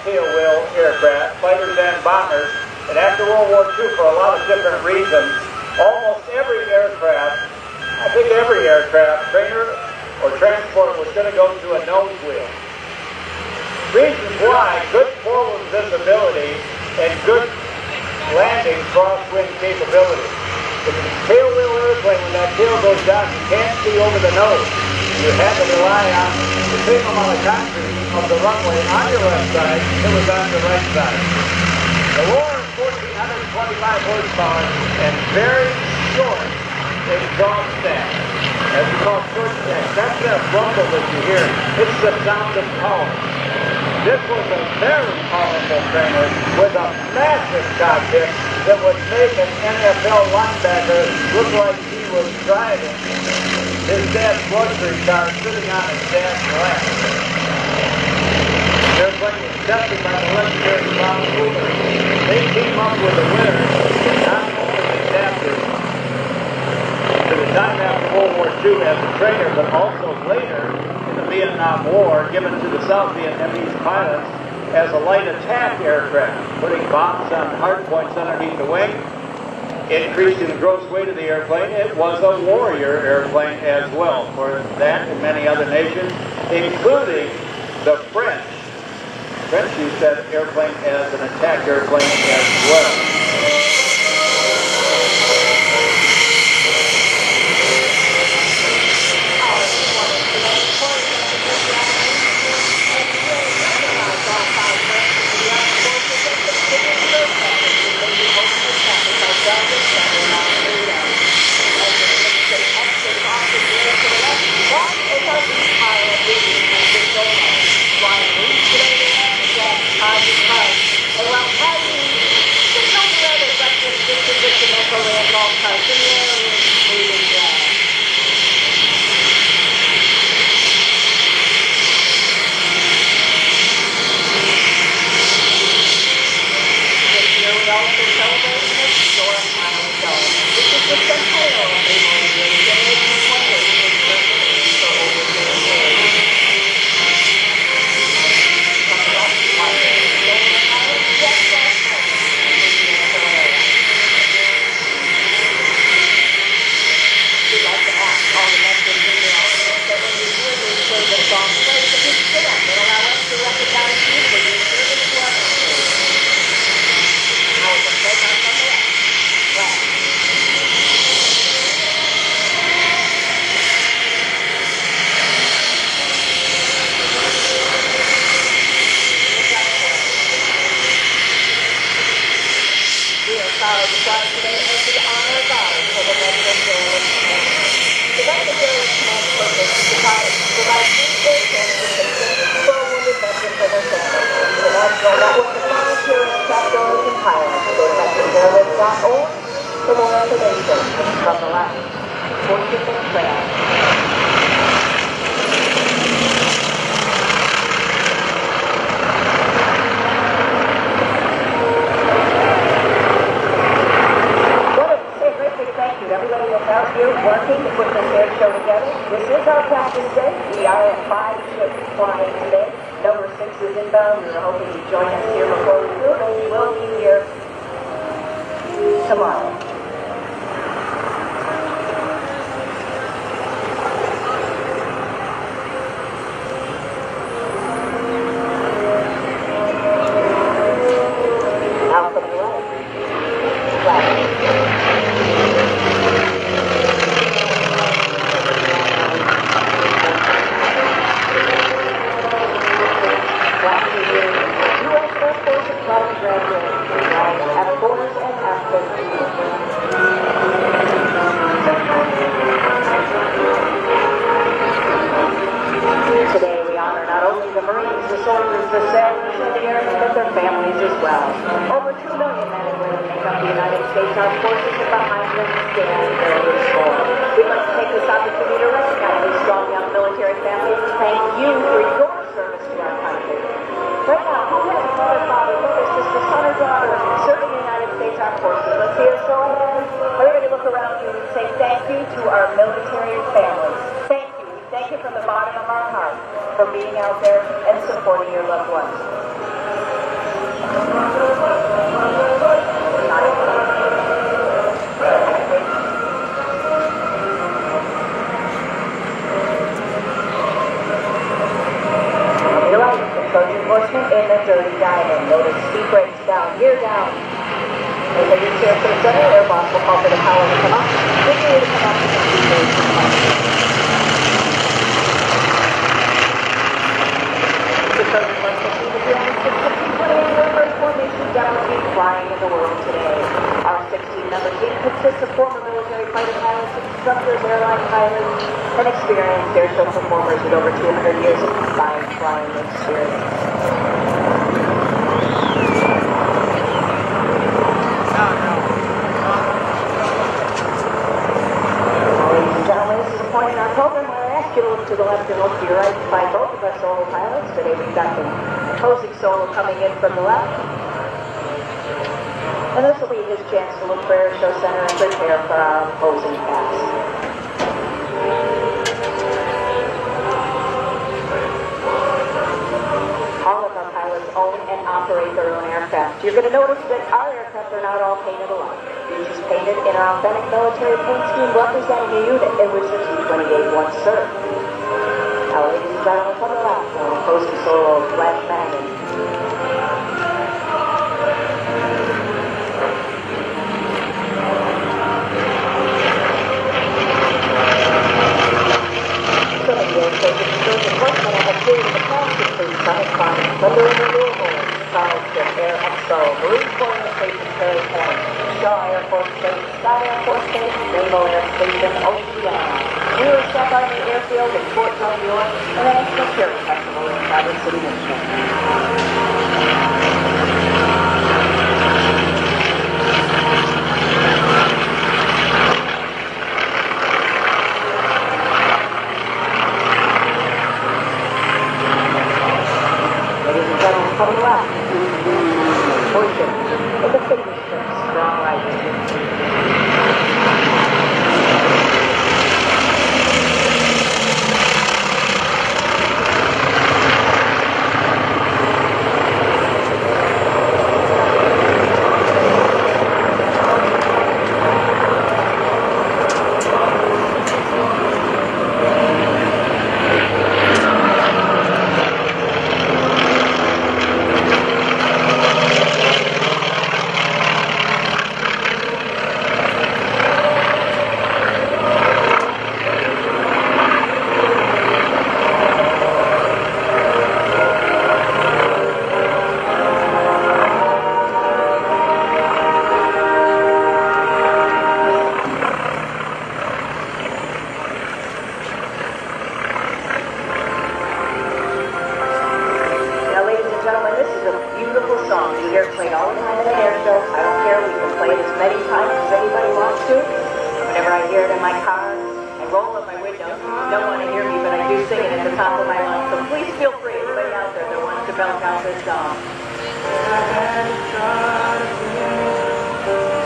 tailwheel aircraft, fighters and bombers, and after World War II, for a lot of different reasons, almost every aircraft, I think every aircraft, trainer or transport was going to go to a nose wheel. Reasons why: good forward visibility and good landing crosswind capability. If it's a tailwheel airplane, when that tail goes down, you can't see over the nose. You had to rely on the same amount of concrete of the runway on your left side that was on your right side. The roar is 1,425 horsepower and very short exhaust stack. As we call short stack, that's that rumble that you hear. It's the sound of power. This was a very powerful trainer with a massive cockpit that would make an NFL linebacker look like he was driving his dad's luxury car sitting on his dad's lap. They're playing accepted by the legendary Bob Cooper. They came up with a winner that not only adapted to the time after World War II as a trainer, but also later in the Vietnam War, given to the South Vietnamese pilots as a light attack aircraft, putting bombs on hard points underneath the wing, increasing the gross weight of the airplane. It was a warrior airplane as well for that and many other nations, including the French. French used that airplane as an attack airplane as well. For more information from the last Fortune and Brand. Thank you to everybody that's out here working to put this air show together. This is our Captain's Day. We are at 5 ships flying today. Number 6 is inbound. We were hoping you'd join us here before we do, and we will be here tomorrow. Over 2 million men and women make up the United States Armed Forces, and behind them stand those more. We'd like to take this opportunity to recognize these strong young military families and thank you for your service to our country. Right now, who has a mother, father, mother, sister, son, or daughter serving the United States Armed Forces? Let's see a show of hands. Everybody look around you and say thank you to our military families. Thank you. We thank you from the bottom of our heart for being out there and supporting your loved ones. In the Dirty Diamond. Notice speed brakes down, gear down. As they get here to the center, their boss will call for the power to come up. Then you need to come up to the speed brakes to come up. The Trojan 150 will be on the 615-28 first formation downward beat flying in the world today. Our 16-member team consists of former military fighter pilots, instructors, airline pilots, and experienced airshow performers with over 200 years of combined flying experience. Point in our program where I ask you to look to the left and look to your right to find both of our solo pilots. Today we've got the opposing solo coming in from the left. And this will be his chance to look for Air Show Center and prepare for our opposing pass. All of our pilots own and operate their own aircraft. You're going to notice that our aircraft are not all painted alike. Each is painted in our authentic military paint scheme representing a unit in which the T-28 once served. Now, ladies and gentlemen, from the left, opposing solo Flash Manning. Some of the air shows that the Trojan horsemen have appeared in the past include Sonic Prime, Thunder in the Louisville, Charleston, Air Expo, Marine Corps Station, Perry Point, Shaw Air Force Base, Scott Air Force Base, Rainbow Air Station, Oceana. We were Staff Army Airfield in Fort Tom, New York, and the National Cherry Festival in Traverse City, Michigan. Ladies and gentlemen, coming left. Portion of the fitness trip, strong right.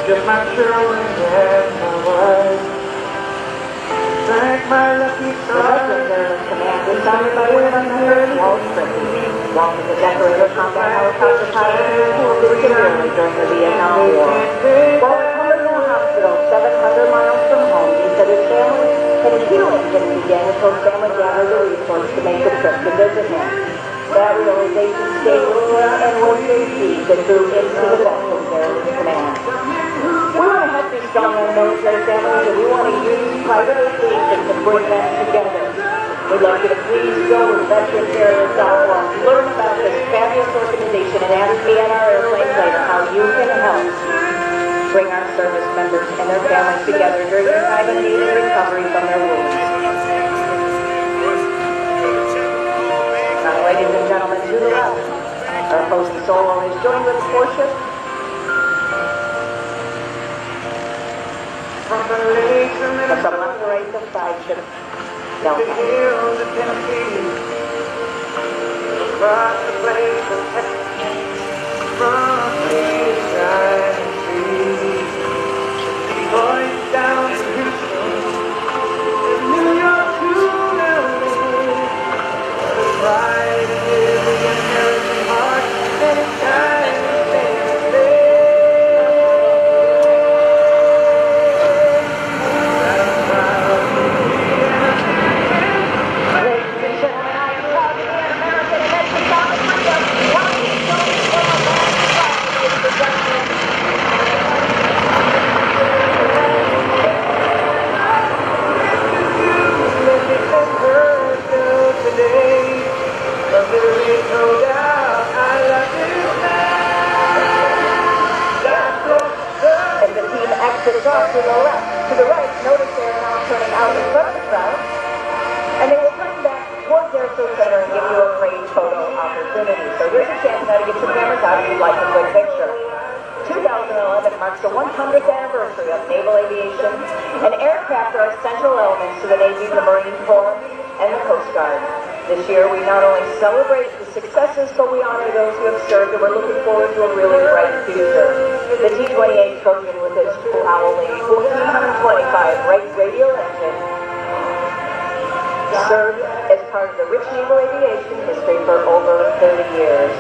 Just my children and my wife. Thank my lucky stars. Command is signed by one of our members, Walt Strickland. Walt is a decorated combat helicopter pilot who was particularly during the Vietnam War. While at Cumberland Hospital, 700 miles from home, he said his family had a healing didn't begin until his family gathered the resources to make the trip to visit him. That realization stayed with him and was a seed that grew into the veterans there in his command. We want to help these strong young military families, and we want to use private aviation to bring them together. We'd like you to please go to veteransareas.org, learn about this fabulous organization, and ask me on our airplane later how you can help bring our service members and their families together during their time of need and recovery from their wounds. Now, ladies and gentlemen, to the left, our opposing solo is joined with Porsche. From the lakes and the From left to right, the flagship the Delta. hills of Tennessee, across the plains of Texas, from the side and sea, going down to Houston, and New York to LA, the pride of the American heart, many times. opportunity. So here's a chance now to get your cameras out if you'd like a quick picture. 2011 marks the 100th anniversary of naval aviation, and aircraft are essential elements to the Navy, the Marine Corps, and the Coast Guard. This year, we not only celebrate the successes, but we honor those who have served, and we're looking forward to a really bright future. The T-28 Trojan with its Blue Owl Lady 1425 Wright radial engine served as part of the rich naval aviation history for over 30 years.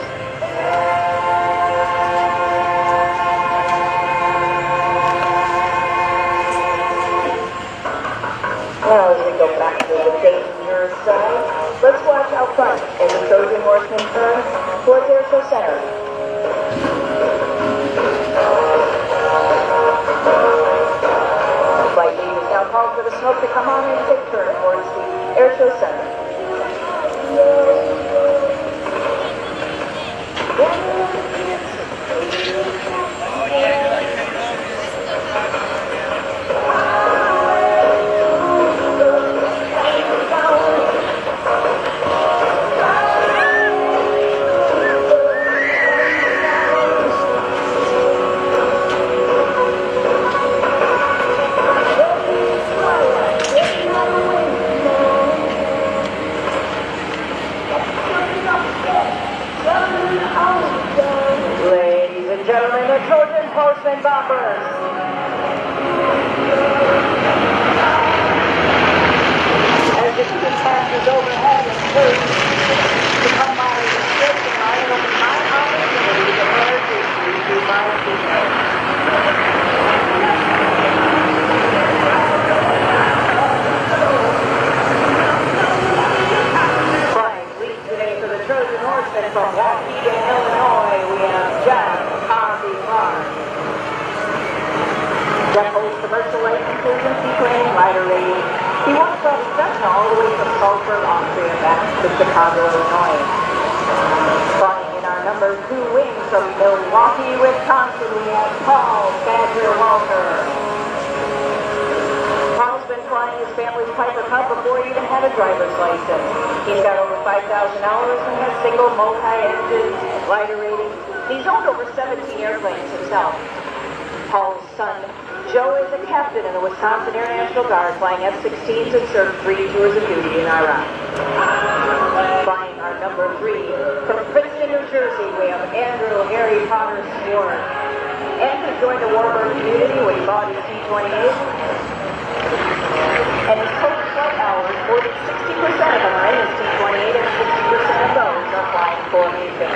Now, as we go back to the danger side, let's watch out front as the Trojan Horseman turns towards Air Show Center. Flight lead is now called for the smoke to come on and take turn towards the Air Show Center. Ladies and gentlemen, the Trojan Horseman bombers. As the team passes overhead and turns to come by the station line, it will be my opportunity to introduce you to my teammate. Flying lead today for the Trojan Horseman from Waukegan, Illinois, we have Jack Ozzy Clark. Jack holds commercial licenses and seaplane rider rating. He once brought his Cessna all the way from Salzburg, Austria, back to Chicago, Illinois. Flying in our number 2 wing from Milwaukee, Wisconsin, we have Paul Badger Walker. Paul's been flying his family's Piper Cub before he even had a driver's license. He's got over 5,000 hours and has single multi-engine rider rating. He's owned over 17 airplanes himself. Paul's son, Joe, is a captain in the Wisconsin Air National Guard, flying F-16s and served 3 tours of duty in Iraq. Flying our number 3 from Princeton, New Jersey, we have Andrew Harry Potter Swart. Andrew joined the Warbird community when he bought his T-28, and his total flight hours, more than 60% of them are in his T-28, and 60% of those are flying formation.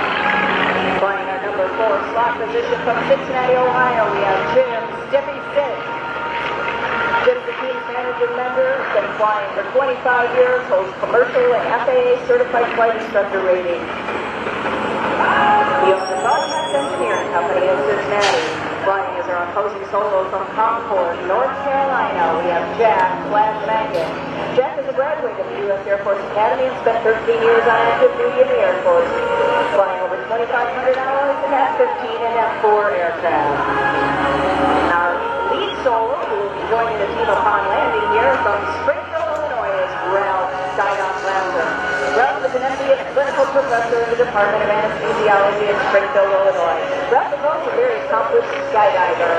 Flying our number 4 slot position from Cincinnati, Ohio, we have Jim Stiffy Stick. Jim's the team's managing member, been flying for 25 years, holds commercial and FAA certified flight instructor rating. He owns a broadcast engineering company in Cincinnati. Flying as our opposing solo from Concord, North Carolina, we have Jack Flash Mangan. Jack is a graduate of the U.S. Air Force Academy and spent 13 years on active duty in the Air Force, flying over 2,500 hours in F-15 and F-4 aircraft. Our lead solo, who will be joining the team upon landing here from Springfield, Illinois, is Ralph Steinhoff Lasser. Ralph is an MD and clinical professor in the Department of Anesthesiology in Springfield, Illinois. Ralph is also a very accomplished skydiver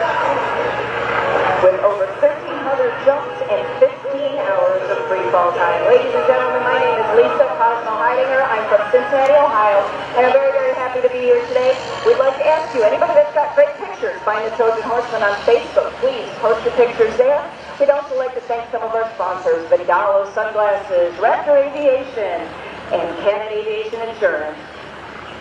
with over 1,300 jumps and 15 hours of free fall time. Ladies and gentlemen, my name is Lisa Cosmo Heidinger. I'm from Cincinnati, Ohio, and I'm very, very happy to be here today. We'd like to ask you, anybody that's got great pictures, find the Trojan Horseman on Facebook. Please post your pictures there. We'd also like to thank some of our sponsors, Vidalo Sunglasses, Raptor Aviation, and Canon Aviation Insurance.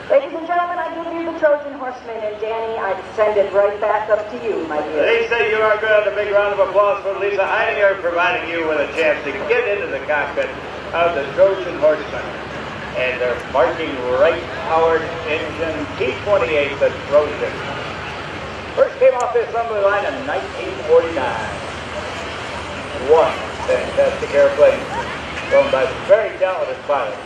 Ladies and gentlemen, I give you the Trojan Horseman, and Danny, I send it right back up to you, my dear. Lisa, you are good. A big round of applause for Lisa Heidinger, providing you with a chance to get into the cockpit of the Trojan Horseman. And they're marking Wright-powered engine T-28, the Trojan. First came off the assembly line in 1949. One fantastic airplane flown by very talented pilots.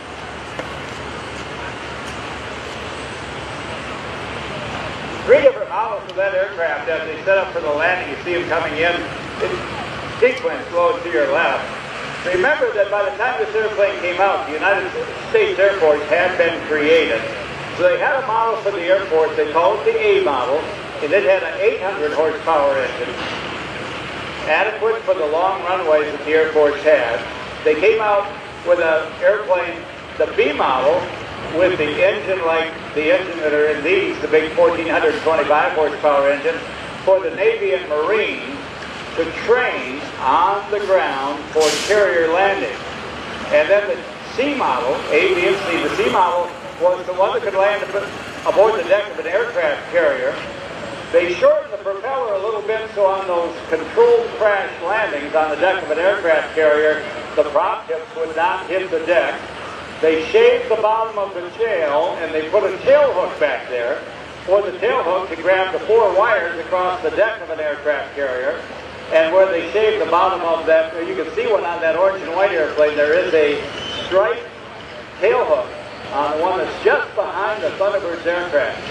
Three different models of that aircraft as they set up for the landing. You see them coming in. It's sequence low to your left. Remember that by the time this airplane came out, the United States Air Force had been created. So they had a model for the Air Force, they called it the A model, and it had an 800 horsepower engine, adequate for the long runways that the Air Force had. They came out with an airplane, the B model, with the engine like the engine that are in these, the big 1425 horsepower engine, for the Navy and Marines to train on the ground for carrier landing. And then the C model, A, B, and C, the C model was the one that could land aboard the deck of an aircraft carrier. They shortened the propeller a little bit so on those controlled crash landings on the deck of an aircraft carrier, the prop tips would not hit the deck. They shaved the bottom of the tail and they put a tail hook back there for the tail hook to grab the 4 wires across the deck of an aircraft carrier. And where they shaved the bottom of that, you can see one on that orange and white airplane, there is a striped tail hook on the one that's just behind the Thunderbird's aircraft.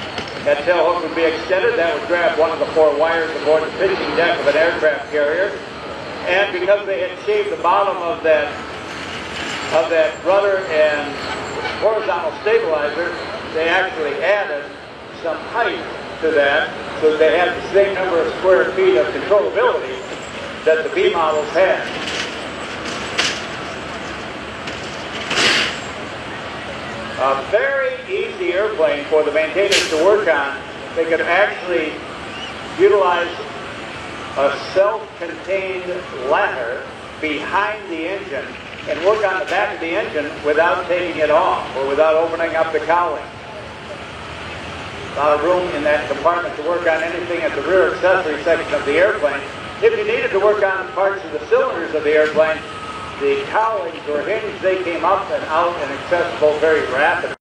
That tail hook would be extended, that would grab one of the 4 wires aboard the pitching deck of an aircraft carrier. And because they had shaved the bottom of that rudder and horizontal stabilizer, they actually added some height to that so they had the same number of square feet of controllability that the B models had. A very easy airplane for the maintainers to work on. They could actually utilize a self-contained ladder behind the engine and work on the back of the engine without taking it off or without opening up the cowling. A lot of room in that compartment to work on anything at the rear accessory section of the airplane. If you needed to work on parts of the cylinders of the airplane, the cowlings or hinges, they came up and out and accessible very rapidly.